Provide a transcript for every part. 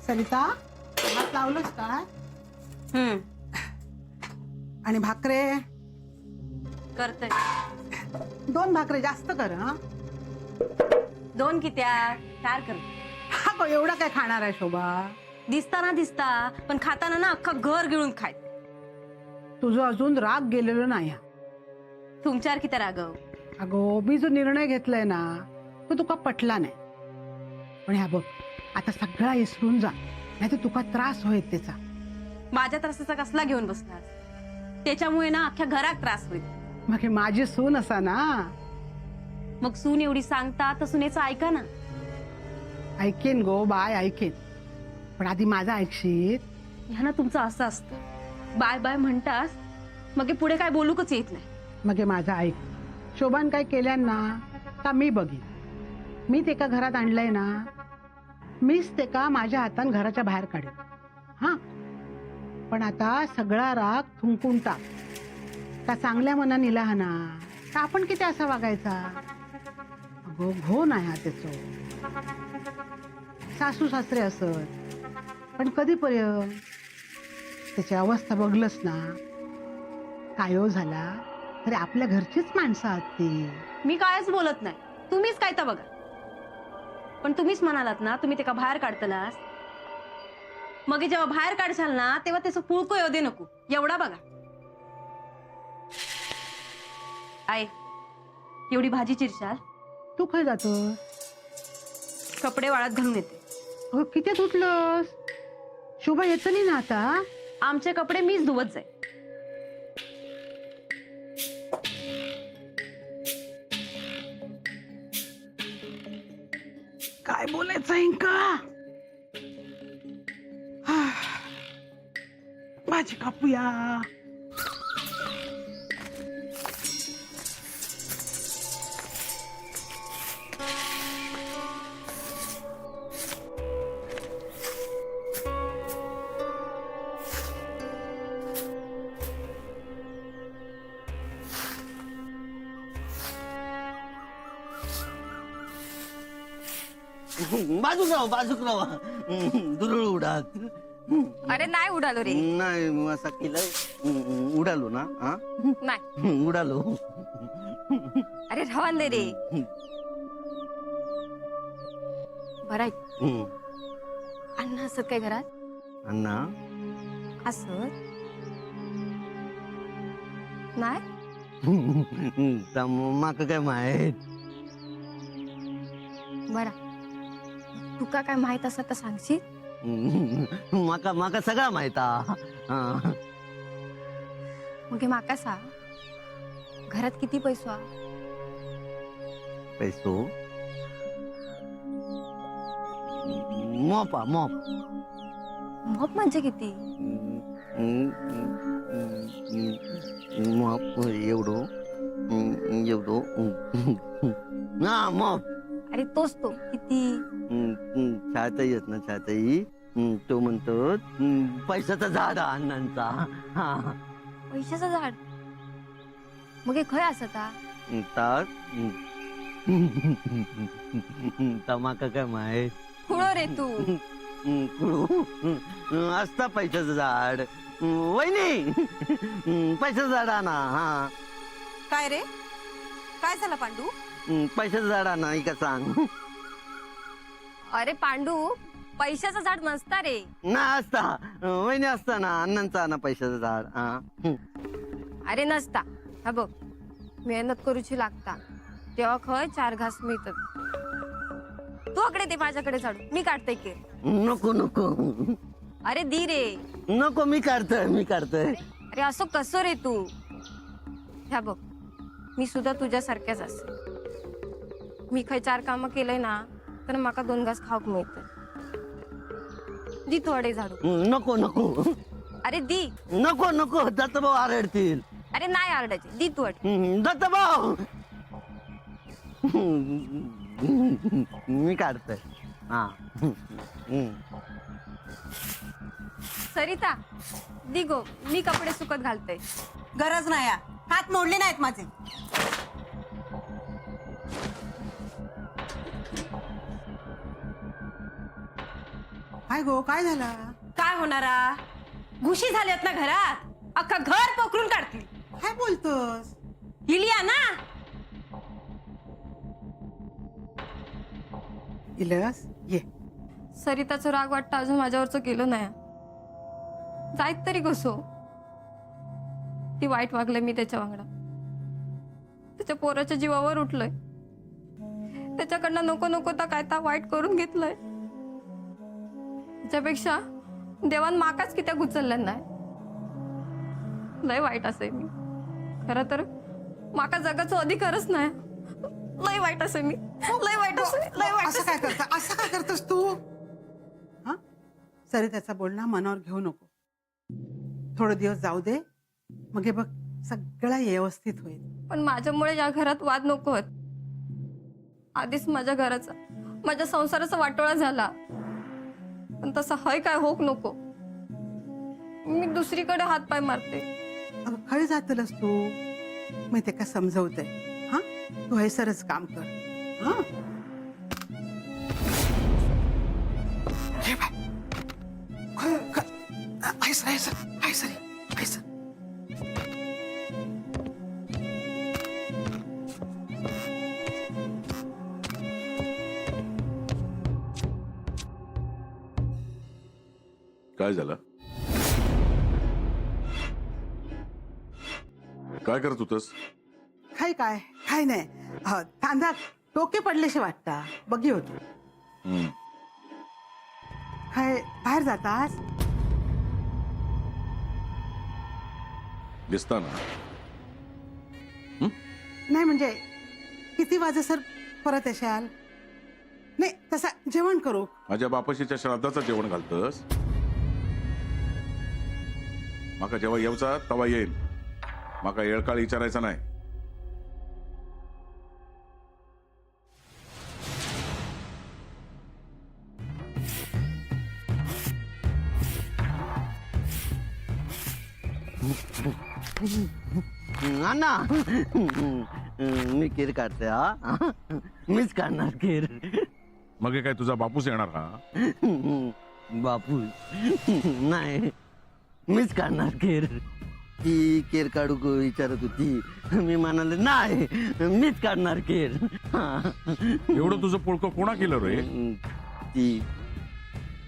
सरिता हात लावलंस का? आणि भाकरे करते 2 भाकरे जास्त कर हा. 2 कित्या 4 कर. हा गो एवढा काय खाणार आहे शोभा? दिसता पण खाताना ना अख्खं घर गिळून खाय. तुझं अजून राग गेलेलो नाही. तुमच्यावर किती रागव. अगो मी जो निर्णय घेतलाय ना तो तुका पटला नाही. पण ह्या बघ आता सगळा इसरून जा, नाही तर तुका त्रास होईल त्याचा. माझ्या त्रासाचा कसला घेऊन बसणार? त्याच्यामुळे ना अख्ख्या घरात त्रास होईल. मग हे माझी सून असा ना. मग सून एवढी सांगता तर सुनेचं ऐका ना. ऐकेन गो बाय ऐकेन, पण आधी माझा ऐकशील. ह्यानं तुमचं असं असतं, बाय बाय म्हणतास मग हे पुढे काय बोलूकच येत नाही. मग हे माझं ऐक. शोभान काय केल्यान ना का मी बघीन. मी ते का घरात आणलंय ना, मीच ते का माझ्या हातान घराच्या बाहेर काढेन. हा पण आता सगळा राग थुंकून टाक. का चांगल्या मनाने इला हा ना, का आपण किती असा वागायचा. अगो घो नाही हा त्याचं. सासू सासरे असत पण कधीपर्यंत. त्याची अवस्था बघलस ना, कायो झाला तरी आपल्या घरचीच माणसं आहात ती. मी कायच बोलत नाही, तुम्हीच काय तर बघा. पण तुम्हीच म्हणालात ना तुम्ही ते का बाहेर काढतलास. मग जेव्हा बाहेर काढशाल ना तेव्हा त्याचं पुळको येऊ दे नको एवढा बघा. आय एवढी भाजी चिरशाल. तू काय जातो? कपडे वाळत घालून येते. अगं किती तुटलंस? शोभा येतं नाही ना आता. आमचे कपडे मीच धुवत जाईल. काय बोलायचं इंका? भाजी कापूया. बाजूक राहा दुरळ उडात. अरे नाही उडालो रे. नाही असा केलं उडालो ना. हा नाही उडालो. अरे राहून दे रे. बरं ऐक, अण्णा असत काय घरात? अण्णा असत नाही. माका काय माहित. बरा तुका काय माहित असत तर सांगशील. माका माका सगळा माहिता. मग माका सांग घरात किती पैसा? पैसो मॉपा मॉप. मॉप म्हणजे किती? मॉप एवढो एवढो. हा मॉप. अरे तोच तो किती? छाताई येत ना छाताई. तो म्हणतो पैशाचा झाड अण्णांचा. हा पैशाचं झाड. मग हे खय असत? तमाका काय माहित. खुळो रे तू. असता पैशाचं झाड. वहिनी पैशाचं झाड आणा. हा काय रे काय झालं पांडू? पैशाचं झाड आणा का सांग. अरे पांडू पैशाचं झाड नसता रे. ना असता वहिनी असता ना अण्णांचा आणा पैशाचं झाड. हा अरे नसता. हा बघ मेहनत करूची लागता तेव्हा खय 4 घास मिळतात. तू आकडे ते माझ्याकडे झाडू मी काढते की. नको नको अरे दी रे. नको मी काढतोय. अरे असं कसं रे तू. ह्या बघ मी सुद्धा तुझ्यासारख्याच असे. मी खय 4 कामं केलंय ना तर माका 2 घास खाऊक मिळतं. दी तू अडे झाडू. नको नको अरे दी. नको नको दत्तभाऊ आरडतील. अरे नाही आरडायचे दी तू अडे. दत्तभाऊ मी काढतोय. हा सरिता दी गो मी कपडे सुकत घालते. गरज नाही. हात मोडले नाहीत माझे. काय गो काय झाला? काय होणारा? घुशी झाल्यात ना घरात, अख्खा घर पोखरून काढतील. काय बोलतोस? हिलिया ना. इलस ये. सरिताचं राग वाटतं अजून माझ्यावरचं गेलं नाही. जायत तरी कसो. ती वाईट वागले, मी त्याच्या वांगडा. त्याच्या पोराच्या जीवावर उठलंय. त्याच्याकडनं नको नको तर काय वाईट करून घेतलंय. त्याच्यापेक्षा देवान माकाच कित्या गुचलल्या नाही. लय वाईट असे मी. खरं तर माका जगाचा अधिकारच नाही. लय वाईट असे मी. लय वाईट असे. लय वाईट असं काय करता? असं काय करतोस तू? हा सरी त्याचा बोलणं मनावर घेऊ नको. थोडे दिवस जाऊ दे, मग हे बघ सगळं व्यवस्थित होईल. पण माझ्यामुळे या घरात वाद नको होत. आधीच माझ्या घराचा, माझ्या संसाराचा वाटोळा झाला. पण तसं हय काय होक नको. मी दुसरीकडे हातपाय मारते. अगं खळी जातलस तू. मी ते का समजवते. हा तू हे सरच काम कर. हा हे बाय. ऐसर. काय झालं? काय करत होतस? काय नाही. कांदा टोके पडलेशे वाटता. बघी होतो. काय बाहेर जातास? दिसताना नाही म्हणजे किती वाजे सर परत येशाल? नाही तसा जेवण करू. माझ्या बापाशीच्या श्राद्धाचं जेवण घालतस. माका जेव्हा येऊचा तेव्हा येईल. माका येळकाळ विचारायचा नाही. अण्णा मी खीर काढते. हा मीच काढणार खीर. मग हे काय तुझा बापूस येणार हा? बापू नाही, मीच काढणार खीर. ती खीर काढू का विचारत होती. मी म्हणाले नाही, मीच काढणार खीर. एवढं तुझं पुळकं कोणा केलं रे? ती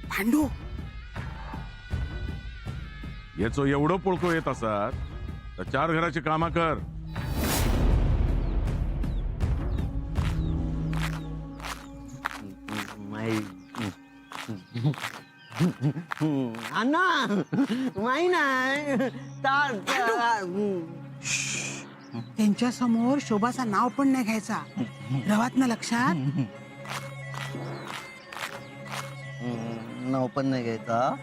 भांडू. याचं एवढं पुळकं येत असतात तर 4 घराची कामा कर. माई अण्णा माई नाही. त्यांच्या समोर शोभाचं नाव पण नाही घ्यायचा. रवात ना लक्षात. नाव पण नाही घ्यायचा.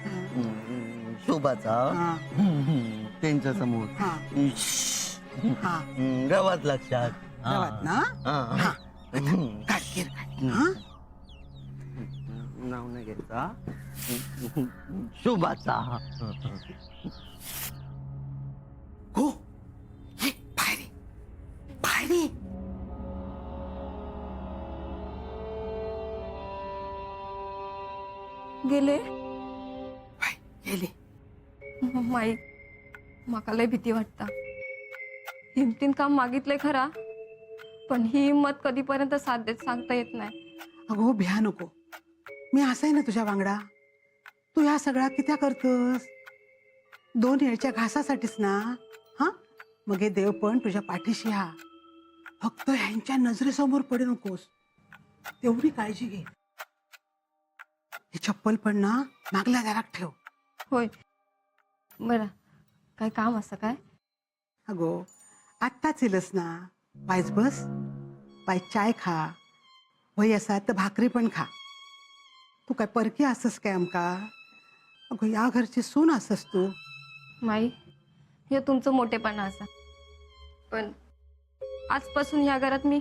शोभाचा हा, त्यांच्या समोर हा, हा. गावात लक्षात. रवात ना. हा. काढ खीर काढ. हा? नाव नाही घ्यायचा. शोभाचा. हो ये बाहेर ये. बाहेर ये. गेले. बाय, गेले. माई माका लय भीती वाटता. हिमतीन काम मागितलंय खरा, पण ही हिंमत कधीपर्यंत साथ देत सांगता येत नाही. अगो भ्या नको. मी असं आहे ना तुझ्या वांगडा. तू ह्या सगळ्या कित्या करतोस? 2 येळच्या घासासाठीच ना. हा मग हे देव पण तुझ्या पाठीशी हा. फक्त ह्यांच्या नजरेसमोर पडू नकोस. तेवढी काळजी घे. ही चप्पल पण ना मागल्या दारात ठेव. होय. बरं, काय काम असं काय? अगो आत्ताच येलस ना. पायच बस. पाय चाय खा. वय असा तर भाकरी पण खा. तू काय परकी असस काय आमका? अगो या घरची सून असस तू. माई, हे तुमचं मोठेपणा असा. पण आजपासून या घरात मी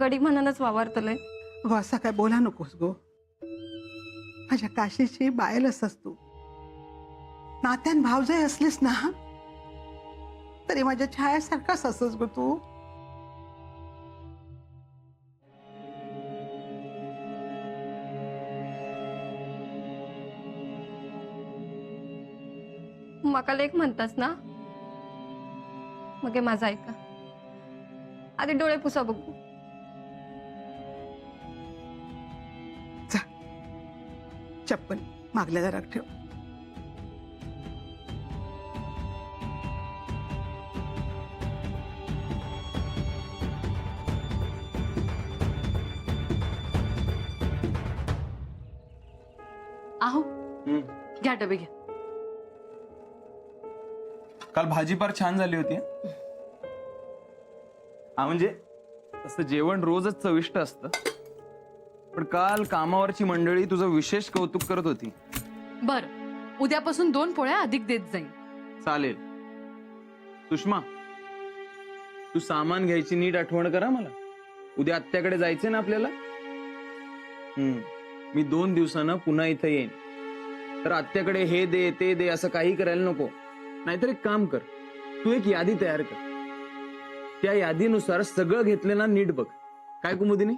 गडी म्हणूनच वावरतलंय. अगो असं काय बोला नकोस गो. माझ्या काशीची बायल असस तू. नात्यान भावजय असलीस ना तरी माझ्या छायासारखाच असस गो तू. माका लेख म्हणतास ना, मग हे माझं ऐका. आधी डोळे पुसा बघू. चप्पल मागल्या जरा ठेव. आहो घ्या डबे घ्या. काल भाजी फार छान झाली होती. हा म्हणजे तसं जेवण रोजच चविष्ट असतं, पण काल कामावरची मंडळी तुझं विशेष कौतुक करत होती. बर, उद्यापासून 2 पोळ्या अधिक देत जाईल. चालेल. सुषमा, तू सामान घ्यायची नीट आठवण करा मला. उद्या आत्याकडे जायचंय ना आपल्याला. मी 2 दिवसानं पुन्हा इथं येईन, तर आत्याकडे हे दे ते दे असं काही करायला नको. नाहीतर एक काम कर, तू एक यादी तयार कर. त्या यादीनुसार सगळं घेतलं ना नीट बघ. काय कुमुदिनी?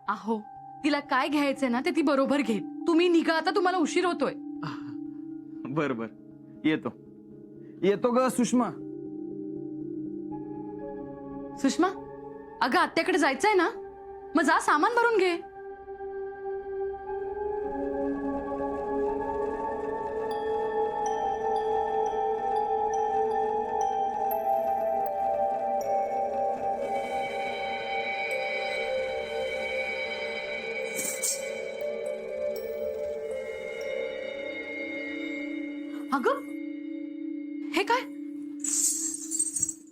आहो, तिला काय घ्यायचंय ना ते ती बरोबर घेईल. तुम्ही निघा आता, तुम्हाला उशीर होतोय. बर बर, येतो येतो ग सुषमा. सुषमा, अगं आत्याकडे जायचंय ना, मग जा सामान भरून घे. अगं, हे काय?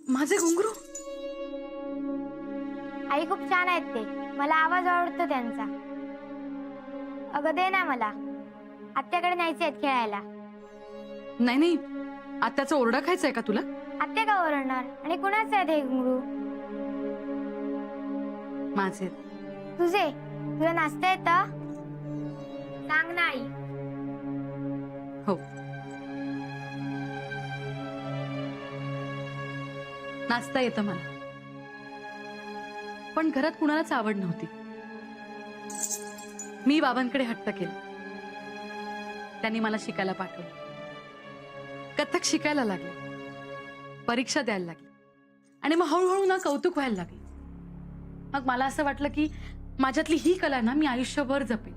माझे घुंगरू. आई खूप छान आहेत ते, मला आवाज आवडतो त्यांचा. अगं दे ना मला, आत्याकडे न्यायचे आहेत खेळायला. नाही नाही, आत्याचा ओरडा खायचाय का तुला? आत्या का ओरडणार? आणि कुणाचे आहेत हे घुंगरू? माझे. तुझे? तुला नाचता येतं? सांग ना आई. हो, नाचता येतं मला, पण घरात कुणालाच आवड नव्हती. मी बाबांकडे हट्ट केला, त्यांनी मला शिकायला पाठवलं. कथ्थक शिकायला लागले, परीक्षा द्यायला लागली, आणि मग हळूहळू ना कौतुक व्हायला लागले. मग मला असं वाटलं की माझ्यातली ही कला ना मी आयुष्यभर जपेन.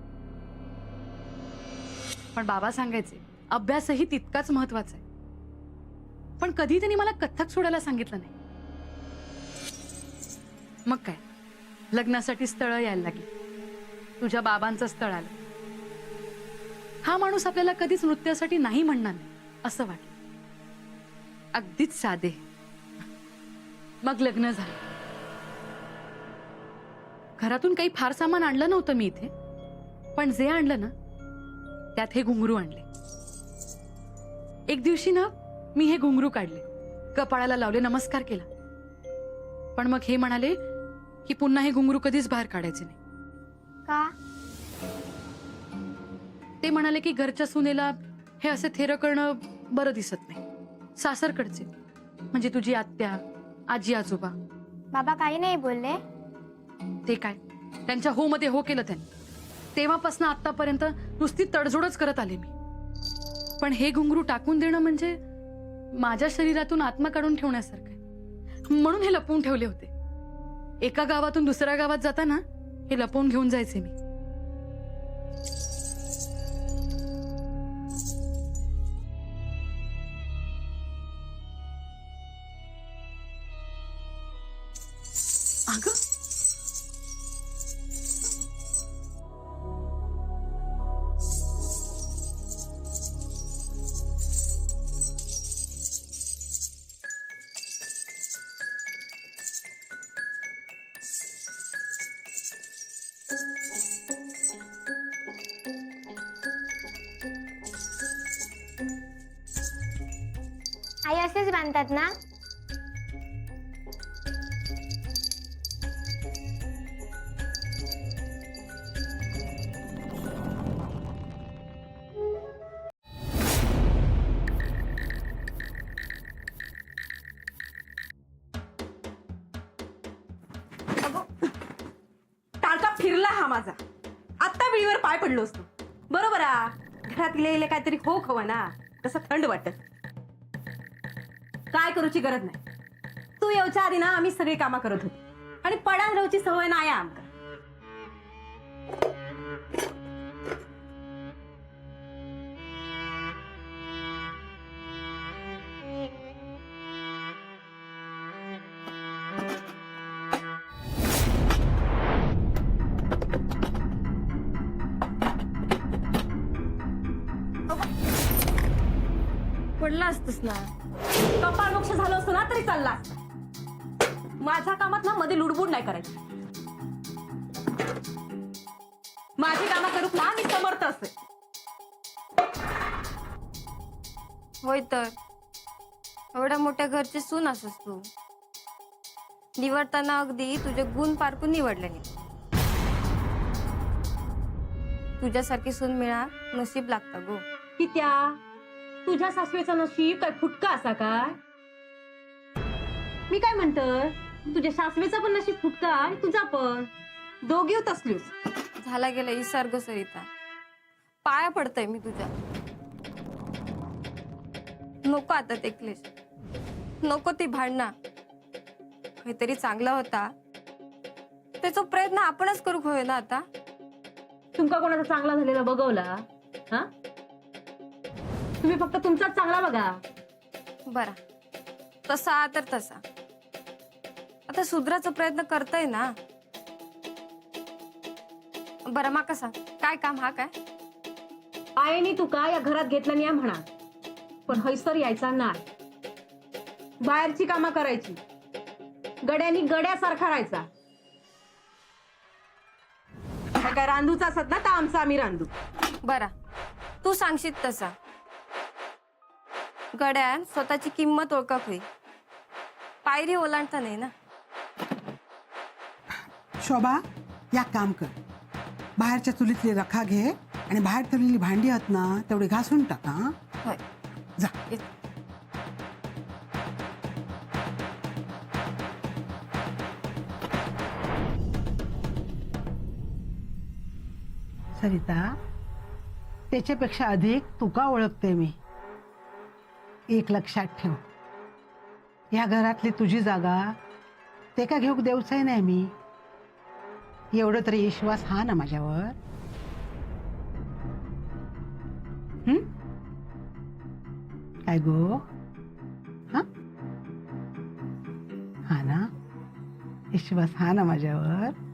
पण बाबा सांगायचे अभ्यासही तितकाच महत्वाचा आहे. पण कधी त्यांनी मला कथ्थक सोडायला सांगितलं नाही. मग काय, लग्नासाठी स्थळ यायला लागली. तुझ्या बाबांचं स्थळ आलं. हा माणूस आपल्याला कधीच नृत्यासाठी नाही म्हणणार नाही असं वाटलं. अगदीच साधे. मग लग्न झालं. घरातून काही फार सामान आणलं नव्हतं मी इथे, पण जे आणलं ना त्यात हे घुंगरू आणले. एक दिवशी ना मी हे घुंगरू काढले, कपाळाला लावले, नमस्कार केला. पण मग हे म्हणाले की पुन्हा हे घुंगरू कधीच बाहेर काढायचे नाही. का? ते म्हणाले की घरच्या सुनेला हे असे थेरं करणं बरं दिसत नाही. सासरकडचे म्हणजे तुझी आत्या, आजी, आजोबा. बाबा काही नाही बोलले? ते काय, त्यांच्या हो मध्ये हो केलं त्यांनी. तेव्हापासून आतापर्यंत नुसती तडजोडच करत आले मी. पण हे घुंगरू टाकून देणं म्हणजे माझ्या शरीरातून आत्मा काढून ठेवण्यासारखं आहे. म्हणून हे लपवून ठेवले होते. एका गावातून दुसऱ्या गावात जाताना हे लपवून घेऊन जायचे मी. अगं, आई असेच बांधतात ना? टाळका फिरला हा माझा. आत्ता विळीवर पाय पडलो असतो. बरोबर आ, घरात गेलेले काहीतरी हो खवं ना, तसं थंड वाटत. काय करूची गरज नाही. तू येऊच्या आधी ना आम्ही सगळी कामं करत होतो आणि पडान राहूची सवय नाही आहे आमका. पडला असतस ना. कपाळ मोक्ष झालं असतं ना तरी चालला असता. माझ्या कामात ना मध्ये लुडबुड नाही करायची. माझी कामं करू ना मी समर्थ असते. होय तर एवढ्या मोठ्या घरची सून असस तू. निवडताना अगदी तुझे गुण पारखून निवडले नाही. तुझ्यासारखी सून मिळा नशीब लागता गो. कित्या तुझ्या सासवेचं नशीब काय फुटका असा काय? मी काय म्हणतोय, तुझ्या सासवेचा पण नशीब फुटका आणि तुझा पण. दोघी होत असलीस. झाला गेला इसार गो सरिता. पाया पडतय मी तुझ्या. नको आता ते क्लेश. नको ती भांडणा. काहीतरी चांगला होता त्याचा प्रयत्न आपणच करू होय ना आता. तुमका कोणाचा चांगला झालेला बघवला? हा, तुम्ही फक्त तुमचाच चांगला बघा. बरा तसा तर तसा. आता सुधराचा प्रयत्न करताय ना. बरं माका सांग काय काम हा काय? आईनी तुका या घरात घेतलं नाही म्हणा, पण हैसर यायचा नाही. बाहेरची कामं करायची. गड्यानी गड्यासारखा राहायचा. काय रांधूचा असत ना तर आमचा आम्ही रांधू. बरा तू सांगशील तसा. गड्यान स्वतःची किंमत ओळखत होई. पायरी ओलांडता नाही ना. शोभा, या काम कर. बाहेरच्या चुलीतली रखा घे आणि बाहेर ठेवलेली भांडी आहेत ना तेवढी घासून टाका. हं? होय जा. येते. सरिता, त्याच्यापेक्षा अधिक तुका ओळखते मी. एक लक्षात ठेव, या घरातली तुझी जागा ते का घेऊ देऊचाही नाही मी. एवढं तरी विश्वास हा ना माझ्यावर. काय गो? हा हा ना, विश्वास हा ना माझ्यावर.